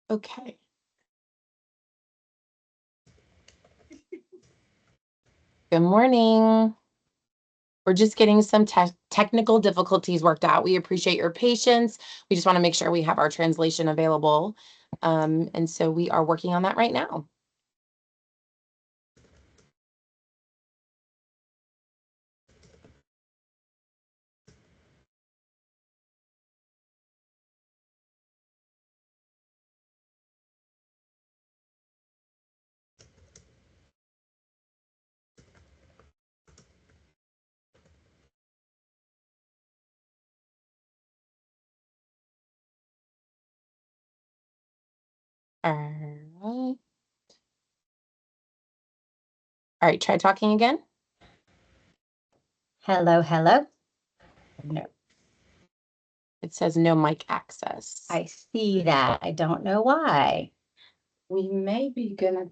Okay. Good morning. We're just getting some technical difficulties worked out. We appreciate your patience. We just want to make sure we have our translation available. And so we are working on that right now. All right. All right, try talking again. Hello, hello. No, It says no mic access. I see that. I don't know why. We may be gonna.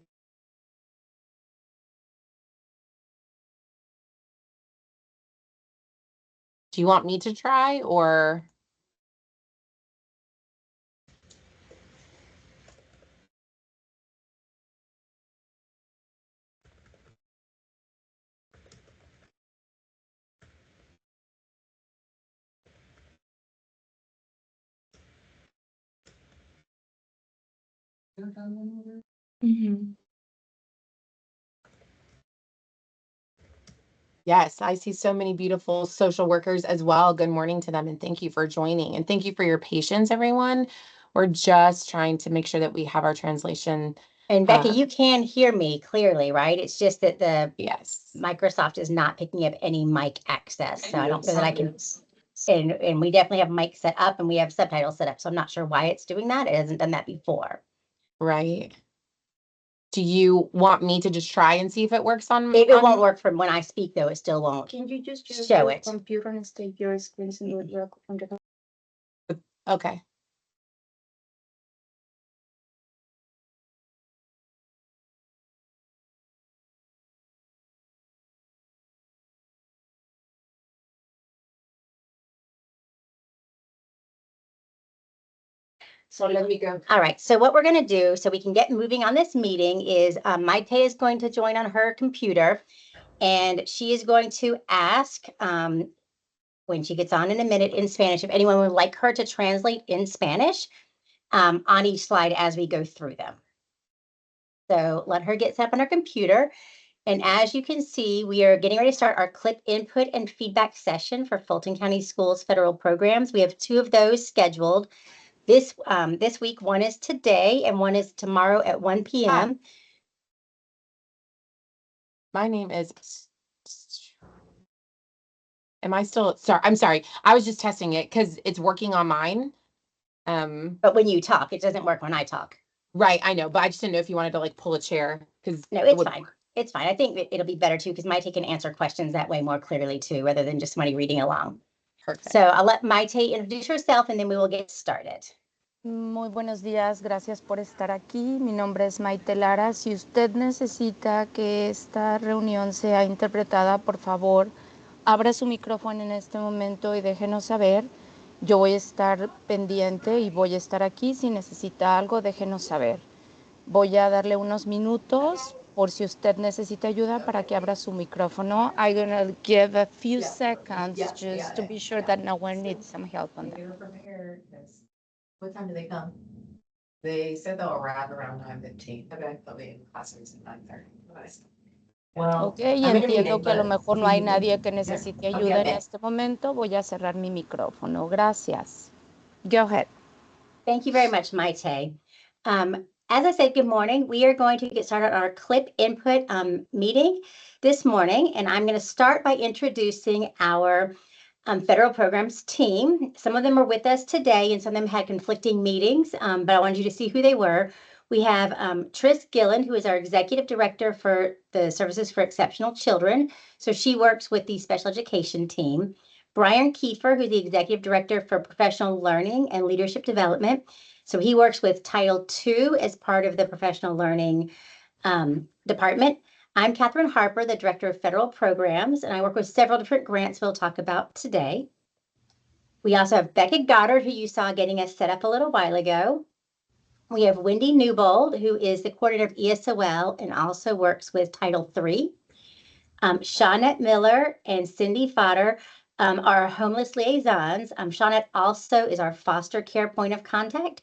Do you want me to try or? Yes, I see so many beautiful social workers as well. Good morning to them and thank you for joining and thank you for your patience, everyone. We're just trying to make sure that we have our translation. And Becky, you can hear me clearly, right? It's just that the Yes. Microsoft is not picking up any mic access. So I don't know that I can. And we definitely have mic set up and we have subtitles set up. So I'm not sure why it's doing that. It hasn't done that before. Right. Do you want me to just try and see if it works on? It won't work from when I speak, though. It still won't. Can you just use show your it? computer and take your screens and do it on your Okay. So let me go. All right, so what we're going to do so we can get moving on this meeting is Maite is going to join on her computer and she is going to ask when she gets on in a minute in Spanish if anyone would like her to translate in Spanish on each slide as we go through them. So let her get set up on her computer. And as you can see, we are getting ready to start our clip input and feedback session for Fulton County Schools federal programs. We have 2 of those scheduled. This week, one is today and one is tomorrow at 1 p.m. My name is. Am I still? Sorry, I'm sorry. I was just testing it because it's working on mine. But when you talk, it doesn't work when I talk. Right, I know, but I just didn't know if you wanted to like pull a chair because. No, it's fine. It's fine. I think it'll be better too because Maite can answer questions that way more clearly too, rather than just somebody reading along. Perfect. So I'll let Maite introduce herself and then we will get started. Muy buenos días, gracias por estar aquí. Mi nombre es Maite Lara. Si usted necesita que esta reunión sea interpretada, por favor, abra su micrófono en este momento y déjenos saber. Yo voy a estar pendiente y voy a estar aquí. Si necesita algo, déjenos saber. Voy a darle unos minutos por si usted necesita ayuda para que abra su micrófono. I'm going to give a few seconds just to be sure that no one needs some help on that. What time do they come? They said they'll arrive around 9:15. Okay, they'll be in classrooms at 9:30. Well, Ok, y entiendo que a lo mejor no hay nadie que necesite ayuda en este momento. Voy a cerrar mi micrófono. Gracias. Go ahead. Thank you very much, Maite. As I said, good morning. We are going to get started on our clip input meeting this morning, and I'm going to start by introducing our federal programs team. Some of them are with us today, and some of them had conflicting meetings, but I wanted you to see who they were. We have Tris Gillen, who is our executive director for the Services for Exceptional Children. So she works with the special education team. Brian Kiefer, who's the executive director for professional learning and leadership development. So he works with Title II as part of the professional learning department. I'm Catherine Harper, the Director of Federal Programs, and I work with several different grants we'll talk about today. We also have Becca Goddard, who you saw getting us set up a little while ago. We have Wendy Newbold, who is the coordinator of ESOL and also works with Title III. Shawnette Miller and Cindy Fodder are homeless liaisons. Shawnette also is our foster care point of contact.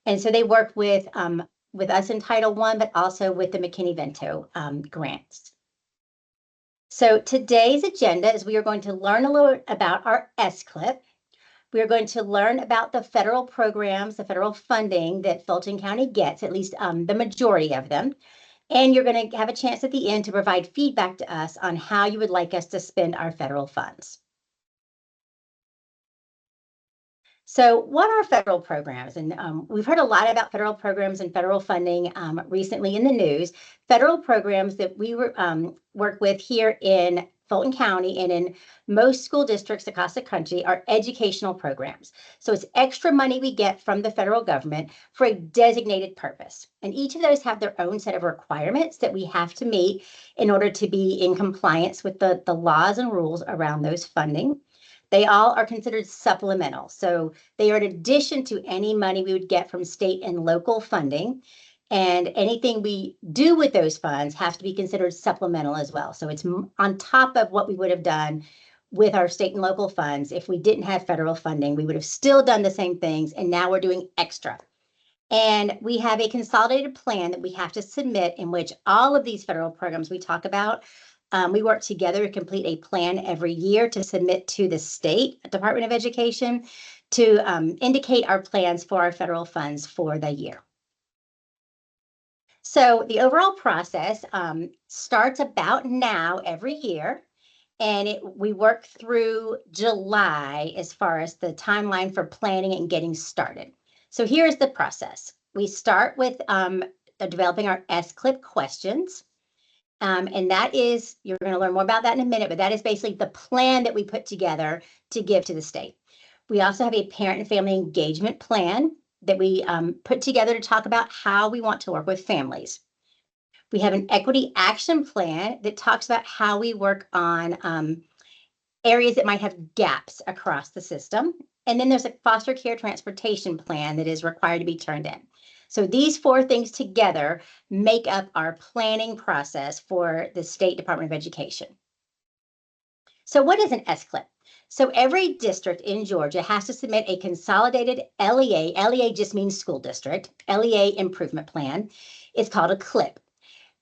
And so they work with us in Title I, but also with the McKinney-Vento grants. So today's agenda is we are going to learn a little about our S-CLIP. We are going to learn about the federal programs, the federal funding that Fulton County gets, at least the majority of them. And you're going to have a chance at the end to provide feedback to us on how you would like us to spend our federal funds. So what are federal programs? And we've heard a lot about federal programs and federal funding recently in the news. Federal programs that we work with here in Fulton County and in most school districts across the country are educational programs. So it's extra money we get from the federal government for a designated purpose. And each of those have their own set of requirements that we have to meet in order to be in compliance with the laws and rules around those funding. They all are considered supplemental. So they are in addition to any money we would get from state and local funding. And anything we do with those funds has to be considered supplemental as well. So it's on top of what we would have done with our state and local funds. If we didn't have federal funding, we would have still done the same things. And now we're doing extra. And we have a consolidated plan that we have to submit in which all of these federal programs we talk about, we work together to complete a plan every year to submit to the state Department of Education to indicate our plans for our federal funds for the year. So the overall process starts about now every year, and we work through July as far as the timeline for planning and getting started. So here's the process. We start with developing our S-CLIP questions. And that is, you're going to learn more about that in a minute, but that is basically the plan that we put together to give to the state. We also have a parent and family engagement plan that we put together to talk about how we want to work with families. We have an equity action plan that talks about how we work on areas that might have gaps across the system. And then there's a foster care transportation plan that is required to be turned in. So these four things together make up our planning process for the State Department of Education. So what is an S-CLIP? So every district in Georgia has to submit a consolidated LEA. LEA just means school district. LEA improvement plan. It's called a CLIP.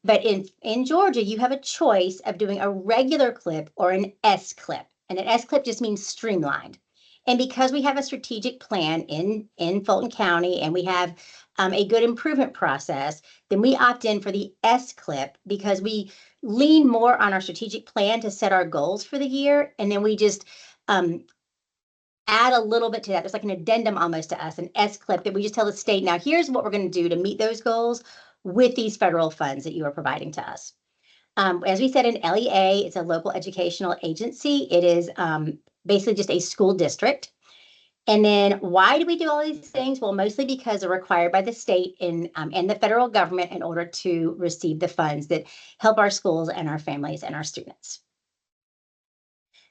But in Georgia, you have a choice of doing a regular CLIP or an S-CLIP. And an S-CLIP just means streamlined. And because we have a strategic plan in Fulton County and we have a good improvement process, then we opt in for the S-CLIP because we lean more on our strategic plan to set our goals for the year. And then we just add a little bit to that. There's like an addendum almost to us, an S-CLIP that we just tell the state, now here's what we're going to do to meet those goals with these federal funds that you are providing to us. As we said, an LEA, it's a local educational agency. It is basically just a school district. And then why do we do all these things? Well, mostly because they're required by the state and the federal government in order to receive the funds that help our schools and our families and our students.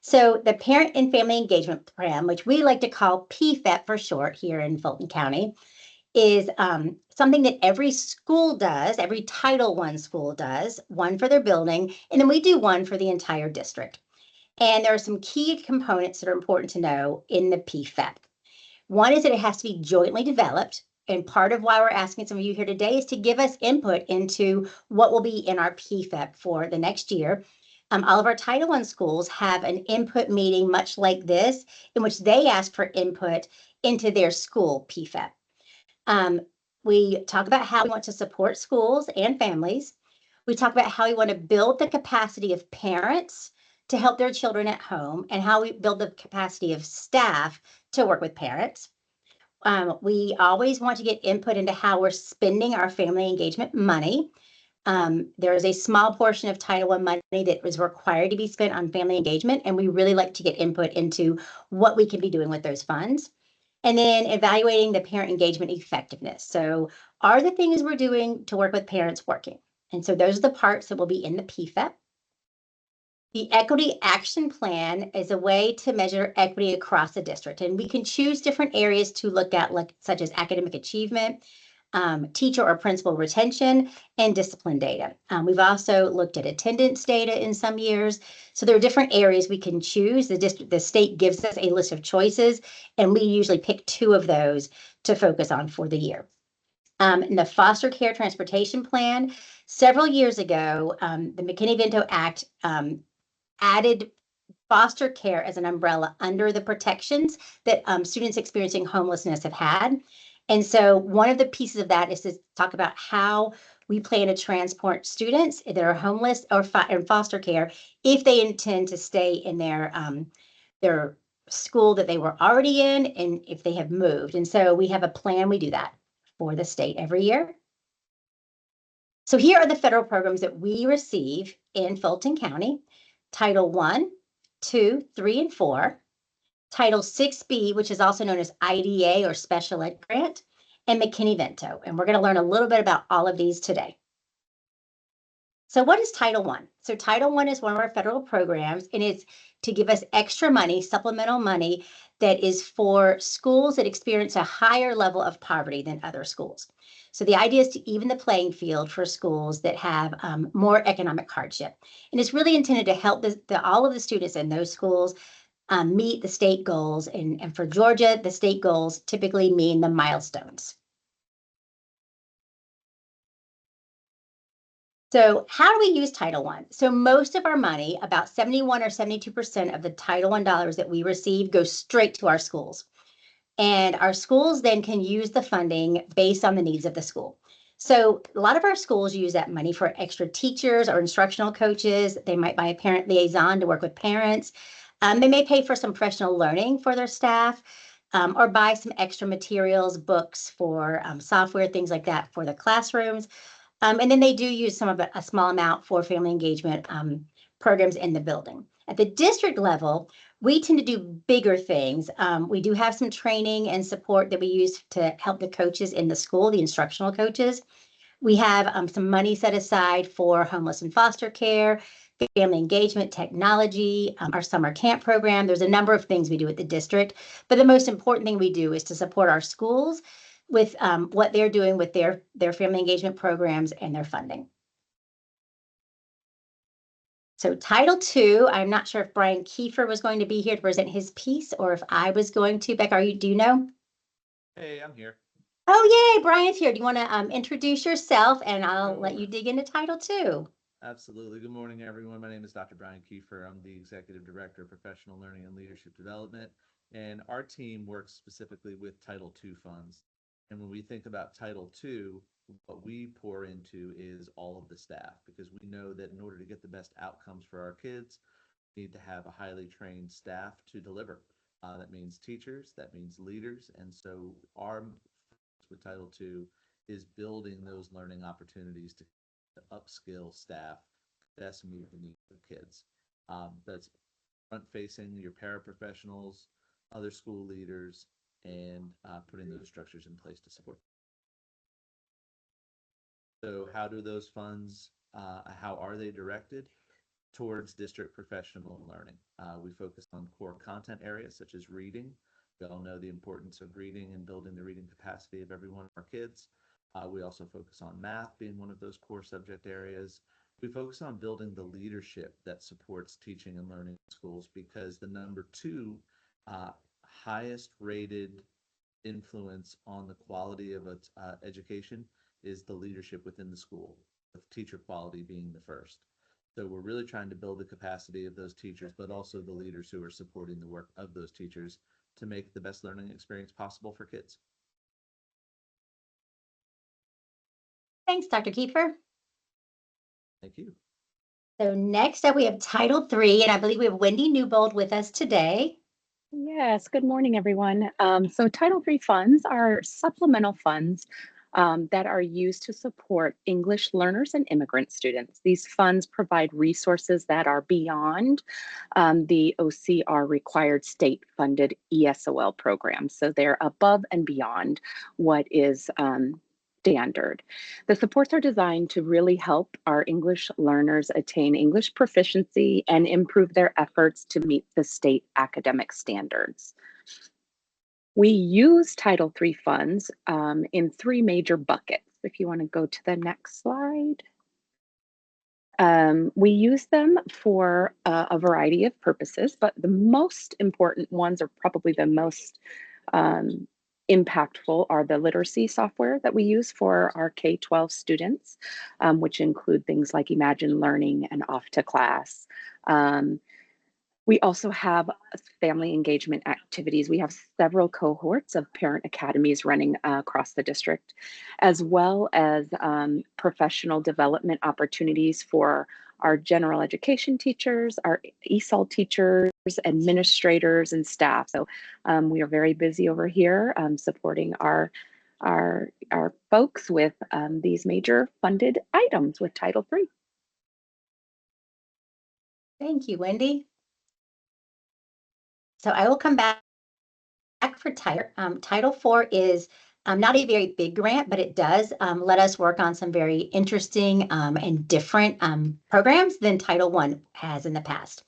So the Parent and Family Engagement Program, which we like to call PFEP for short here in Fulton County, is something that every school does, every Title I school does, one for their building, and then we do one for the entire district. And there are some key components that are important to know in the PFEP. One is that it has to be jointly developed. And part of why we're asking some of you here today is to give us input into what will be in our PFEP for the next year. All of our Title I schools have an input meeting much like this, in which they ask for input into their school PFEP. We talk about how we want to support schools and families. We talk about how we want to build the capacity of parents to help their children at home and how we build the capacity of staff to work with parents. We always want to get input into how we're spending our family engagement money. There is a small portion of Title I money that was required to be spent on family engagement, and we really like to get input into what we can be doing with those funds. And then evaluating the parent engagement effectiveness. So are the things we're doing to work with parents working? And so those are the parts that will be in the PFEP. The Equity Action Plan is a way to measure equity across the district. And we can choose different areas to look at, like such as academic achievement, teacher or principal retention, and discipline data. We've also looked at attendance data in some years. So there are different areas we can choose. The state gives us a list of choices, and we usually pick 2 of those to focus on for the year. In the foster care transportation plan, several years ago, the McKinney-Vento Act added foster care as an umbrella under the protections that students experiencing homelessness have had. And so one of the pieces of that is to talk about how we plan to transport students that are homeless or in foster care if they intend to stay in their school that they were already in and if they have moved. And so we have a plan, we do that for the state every year. So here are the federal programs that we receive in Fulton County: Title I, II, III, and IV, Title 6B, which is also known as IDA or Special Ed Grant, and McKinney-Vento. And we're going to learn a little bit about all of these today. So what is Title I? So Title I is one of our federal programs, and it's to give us extra money, supplemental money, that is for schools that experience a higher level of poverty than other schools. So the idea is to even the playing field for schools that have more economic hardship. And it's really intended to help all of the students in those schools meet the state goals. And for Georgia, the state goals typically mean the milestones. So how do we use Title I? So most of our money, about 71 or 72% of the Title I dollars that we receive, goes straight to our schools. And our schools then can use the funding based on the needs of the school. So a lot of our schools use that money for extra teachers or instructional coaches. They might buy a parent liaison to work with parents. They may pay for some professional learning for their staff, or buy some extra materials, books for software, things like that for the classrooms. And then they do use a small amount for family engagement programs in the building. At the district level, we tend to do bigger things. We do have some training and support that we use to help the coaches in the school, the instructional coaches. We have some money set aside for homeless and foster care, family engagement, technology, our summer camp program. There's a number of things we do at the district, but the most important thing we do is to support our schools with what they're doing with their family engagement programs and their funding. So Title II, I'm not sure if Brian Kiefer was going to be here to present his piece or if I was going to. Beck, do you know? Hey, I'm here. Oh, yay, Brian's here. Do you want to introduce yourself and I'll let you dig into Title II. Absolutely. Good morning, everyone. My name is Dr. Brian Kiefer. I'm the Executive Director of Professional Learning and Leadership Development, and our team works specifically with Title II funds. And when we think about Title II, what we pour into is all of the staff, because we know that in order to get the best outcomes for our kids, we need to have a highly trained staff to deliver. That means teachers, that means leaders, and so our focus with Title II is building those learning opportunities to upskill staff to best meet the needs of kids. That's front-facing your paraprofessionals, other school leaders, and putting those structures in place to support. So how do those funds, how are they directed? Towards district professional learning. We focus on core content areas such as reading. We all know the importance of reading and building the reading capacity of every one of our kids. We also focus on math being one of those core subject areas. We focus on building the leadership that supports teaching and learning in schools, because the number 2 highest rated influence on the quality of its education is the leadership within the school, with teacher quality being the first. So we're really trying to build the capacity of those teachers, but also the leaders who are supporting the work of those teachers to make the best learning experience possible for kids. Thanks, Dr. Kiefer. Thank you. So next up, we have Title III, and I believe we have Wendy Newbold with us today. Yes, good morning, everyone. So Title III funds are supplemental funds that are used to support English learners and immigrant students. These funds provide resources that are beyond the OCR required state-funded ESOL program. So they're above and beyond what is standard. The supports are designed to really help our English learners attain English proficiency and improve their efforts to meet the state academic standards. We use Title III funds in three major buckets. If you want to go to the next slide. We use them for a variety of purposes, but the most important ones, or probably the most impactful, are the literacy software that we use for our K-12 students, which include things like Imagine Learning and Off to Class. We also have family engagement activities. We have several cohorts of parent academies running across the district, as well as professional development opportunities for our general education teachers, our ESOL teachers, administrators, and staff. So we are very busy over here supporting our folks with these major funded items with Title III. Thank you, Wendy. So I will come back for Title IV is not a very big grant, but it does let us work on some very interesting and different programs than Title I has in the past.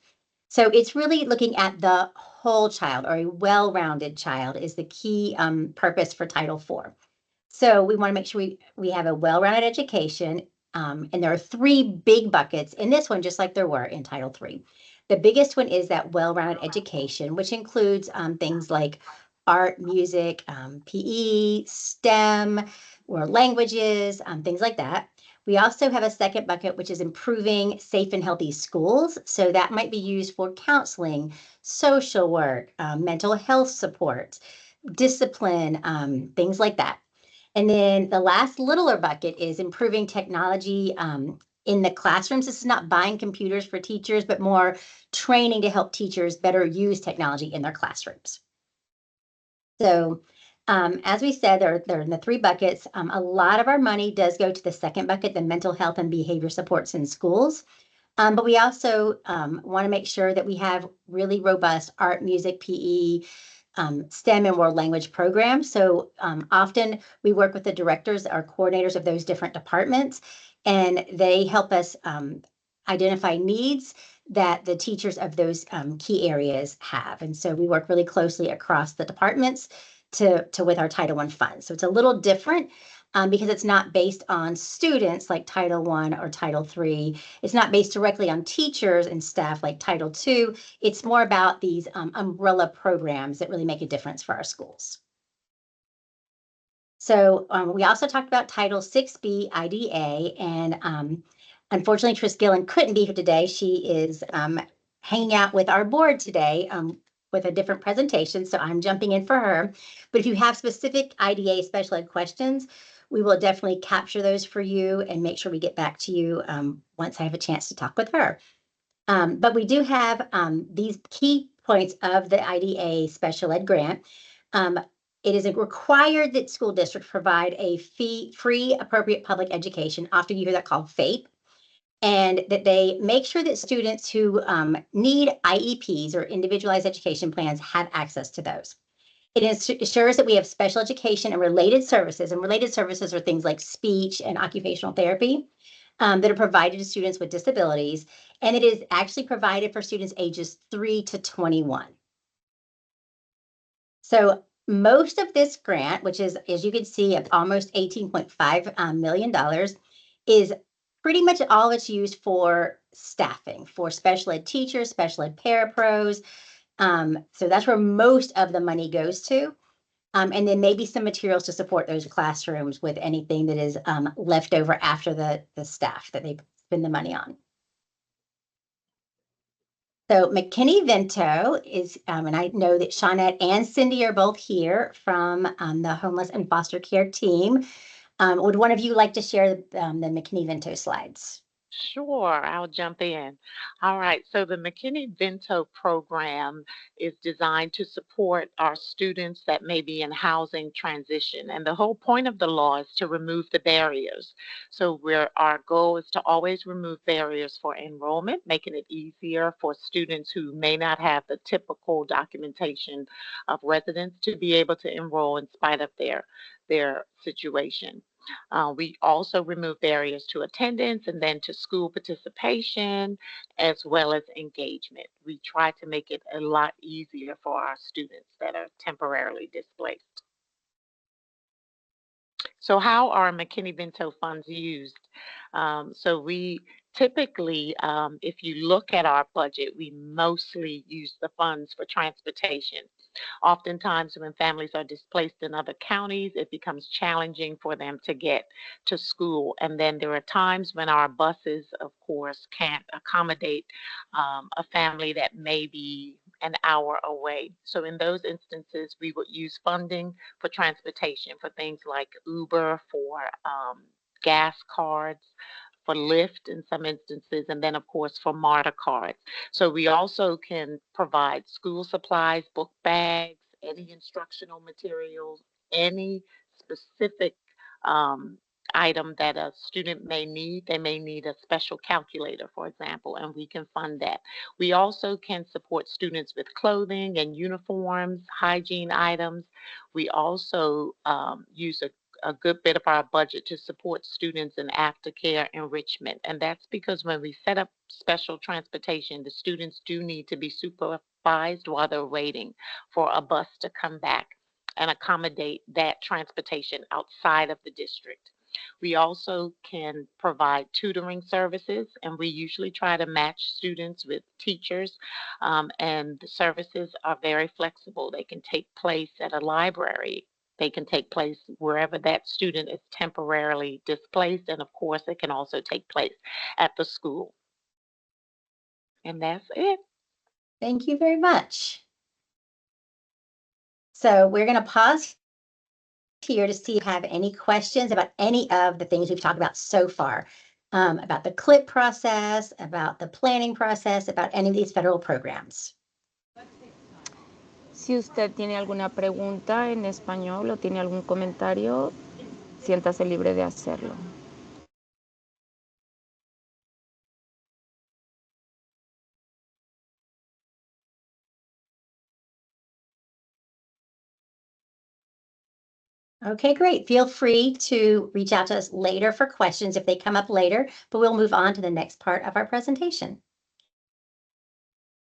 So it's really looking at the whole child, or a well-rounded child is the key purpose for Title IV. So we want to make sure we have a well-rounded education. And there are three big buckets in this one, just like there were in Title III. The biggest one is that well-rounded education, which includes things like art, music, PE, STEM, or languages, things like that. We also have a second bucket, which is improving safe and healthy schools. So that might be used for counseling, social work, mental health support, discipline, things like that. And then the last littler bucket is improving technology in the classrooms. This is not buying computers for teachers, but more training to help teachers better use technology in their classrooms. So as we said, they're in the three buckets. A lot of our money does go to the second bucket, the mental health and behavior supports in schools. But we also want to make sure that we have really robust art, music, PE, STEM and world language programs. So often we work with the directors or coordinators of those different departments, and they help us identify needs that the teachers of those key areas have. And so we work really closely across the departments to with our Title I funds. So it's a little different because it's not based on students like Title I or Title III. It's not based directly on teachers and staff like Title II. It's more about these umbrella programs that really make a difference for our schools. So we also talked about Title 6B IDA, and unfortunately, Tris Gillen couldn't be here today. She is hanging out with our board today with a different presentation, so I'm jumping in for her. But if you have specific IDA special ed questions, we will definitely capture those for you and make sure we get back to you once I have a chance to talk with her. But we do have these key points of the IDA special ed grant. It is required that school districts provide a free appropriate public education. Often you hear that called FAPE. And that they make sure that students who need IEPs or individualized education plans have access to those. It ensures that we have special education and related services are things like speech and occupational therapy that are provided to students with disabilities. And it is actually provided for students ages 3 to 21. So most of this grant, which is, as you can see, almost $18.5 million, is pretty much all it's used for staffing, for special ed teachers, special ed parapros. So that's where most of the money goes to. And then maybe some materials to support those classrooms with anything that is left over after the staff that they spend the money on. So McKinney-Vento is, and I know that Shawnette and Cindy are both here from the homeless and foster care team. Would one of you like to share the McKinney-Vento slides? Sure, I'll jump in. All right, so the McKinney-Vento program is designed to support our students that may be in housing transition. And the whole point of the law is to remove the barriers. So our goal is to always remove barriers for enrollment, making it easier for students who may not have the typical documentation of residence to be able to enroll in spite of their situation. We also remove barriers to attendance and then to school participation as well as engagement. We try to make it a lot easier for our students that are temporarily displaced. So how are McKinney-Vento funds used? So we typically, if you look at our budget, we mostly use the funds for transportation. Oftentimes, when families are displaced in other counties, it becomes challenging for them to get to school. And then there are times when our buses, of course, can't accommodate a family that may be an hour away. So in those instances, we would use funding for transportation for things like Uber, for gas cards, for Lyft in some instances, and then of course for MARTA cards. So we also can provide school supplies, book bags, any instructional materials, any specific um, item that a student may need. They may need a special calculator, for example, and we can fund that. We also can support students with clothing and uniforms, hygiene items. We also use a good bit of our budget to support students in aftercare enrichment. And that's because when we set up special transportation, the students do need to be supervised while they're waiting for a bus to come back and accommodate that transportation outside of the district. We also can provide tutoring services, and we usually try to match students with teachers, and the services are very flexible. They can take place at a library. They can take place wherever that student is temporarily displaced, and of course, it can also take place at the school. And that's it. Thank you very much. So we're going to pause here to see if you have any questions about any of the things we've talked about so far, about the CLIP process, about the planning process, about any of these federal programs. Si usted tiene alguna pregunta en español o tiene algún comentario, siéntase libre de hacerlo. Okay, great. Feel free to reach out to us later for questions if they come up later, but we'll move on to the next part of our presentation.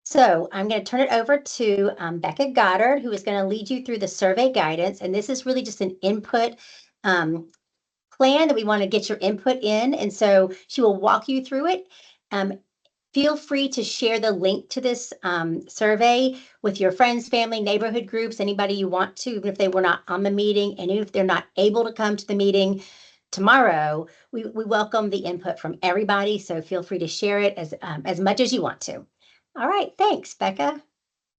So I'm going to turn it over to Becca Goddard, who is going to lead you through the survey guidance. And this is really just an input plan that we want to get your input in. And so she will walk you through it. Feel free to share the link to this survey with your friends, family, neighborhood groups, anybody you want to, even if they were not on the meeting, and even if they're not able to come to the meeting tomorrow, we welcome the input from everybody. So feel free to share it as much as you want to. All right, thanks, Becca.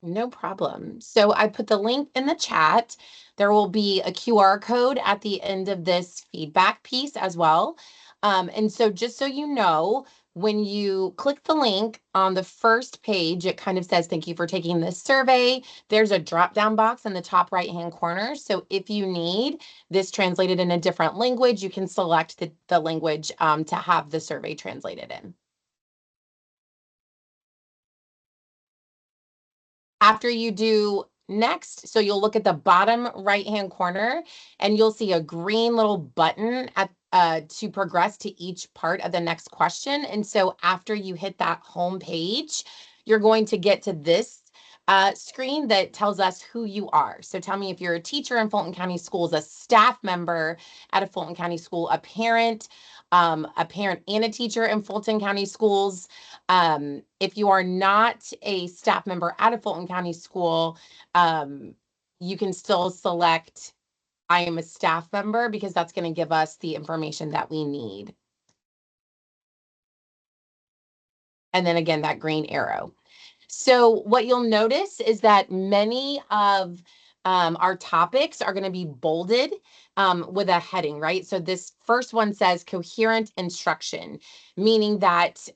No problem. So I put the link in the chat. There will be a QR code at the end of this feedback piece as well. And so just so you know, when you click the link on the first page, it kind of says, thank you for taking this survey. There's a drop-down box in the top right-hand corner. So if you need this translated in a different language, you can select the language to have the survey translated in. After you do next, so you'll look at the bottom right-hand corner and you'll see a green little button at to progress to each part of the next question. And so after you hit that home page, you're going to get to this screen that tells us who you are. So tell me if you're a teacher in Fulton County Schools, a staff member at a Fulton County school, a parent and a teacher in Fulton County Schools. If you are not a staff member at a Fulton County school, you can still select I am a staff member because that's going to give us the information that we need. And then again, that green arrow. So what you'll notice is that many of our topics are going to be bolded with a heading, right? So this first one says coherent instruction, meaning that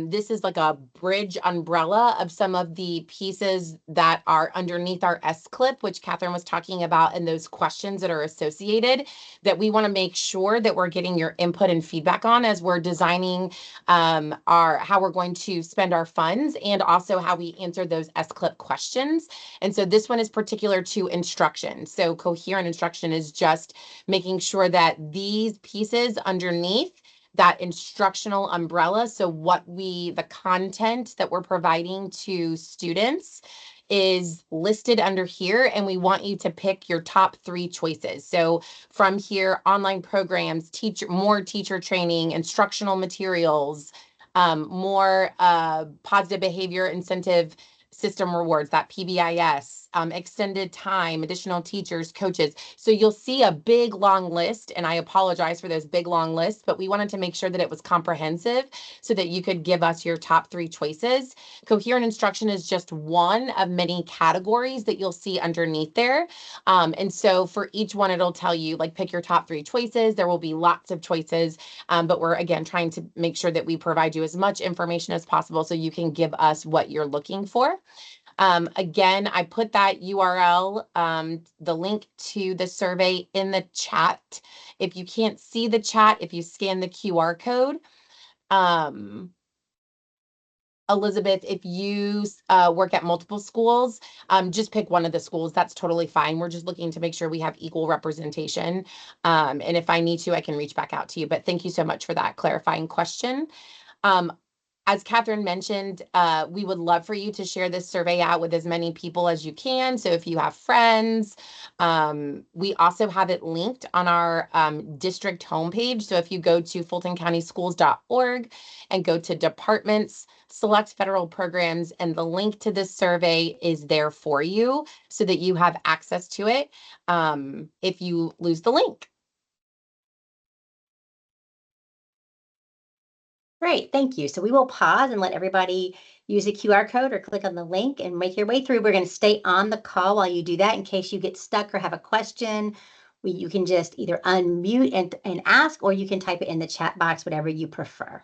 this is like a bridge umbrella of some of the pieces that are underneath our S-clip, which Catherine was talking about, and those questions that are associated that we want to make sure that we're getting your input and feedback on as we're designing how we're going to spend our funds and also how we answer those S-clip questions. And so this one is particular to instruction. So coherent instruction is just making sure that these pieces underneath that instructional umbrella, so the content that we're providing to students is listed under here, and we want you to pick your top 3 choices. So from here, online programs, more teacher training, instructional materials, more positive behavior incentive system rewards, that PBIS, extended time, additional teachers, coaches. So you'll see a big long list, and I apologize for those big long lists, but we wanted to make sure that it was comprehensive so that you could give us your top 3 choices. Coherent instruction is just one of many categories that you'll see underneath there. And so for each one, it'll tell you, like, pick your top 3 choices. There will be lots of choices, but we're, again, trying to make sure that we provide you as much information as possible so you can give us what you're looking for. Again, I put that URL, the link to the survey in the chat. If you can't see the chat, if you scan the QR code, Elizabeth, if you work at multiple schools, just pick one of the schools. That's totally fine. We're just looking to make sure we have equal representation. And if I need to, I can reach back out to you. But thank you so much for that clarifying question. As Catherine mentioned, we would love for you to share this survey out with as many people as you can. So if you have friends, we also have it linked on our district homepage. So if you go to fultoncountyschools.org and go to departments, select federal programs, and the link to this survey is there for you so that you have access to it if you lose the link. Great, thank you. So we will pause and let everybody use a QR code or click on the link and make your way through. We're going to stay on the call while you do that in case you get stuck or have a question. You can just either unmute and ask, or you can type it in the chat box, whatever you prefer.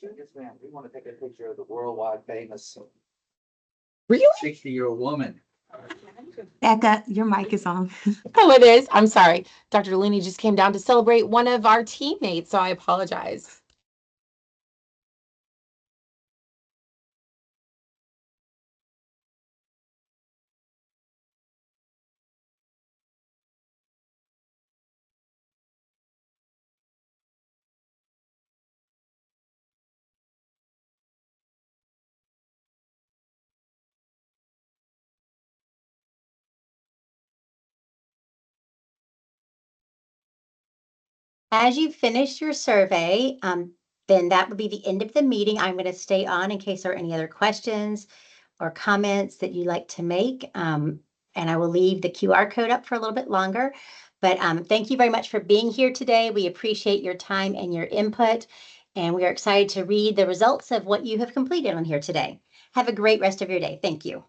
Yes, ma'am. We want to take a picture of the worldwide famous Really? 60-year-old woman. Becca, your mic is on. Oh, it is. I'm sorry. Dr. Looney just came down to celebrate one of our teammates, so I apologize. As you finish your survey, then that would be the end of the meeting. I'm going to stay on in case there are any other questions or comments that you'd like to make. And I will leave the QR code up for a little bit longer. But thank you very much for being here today. We appreciate your time and your input. And we are excited to read the results of what you have completed on here today. Have a great rest of your day. Thank you.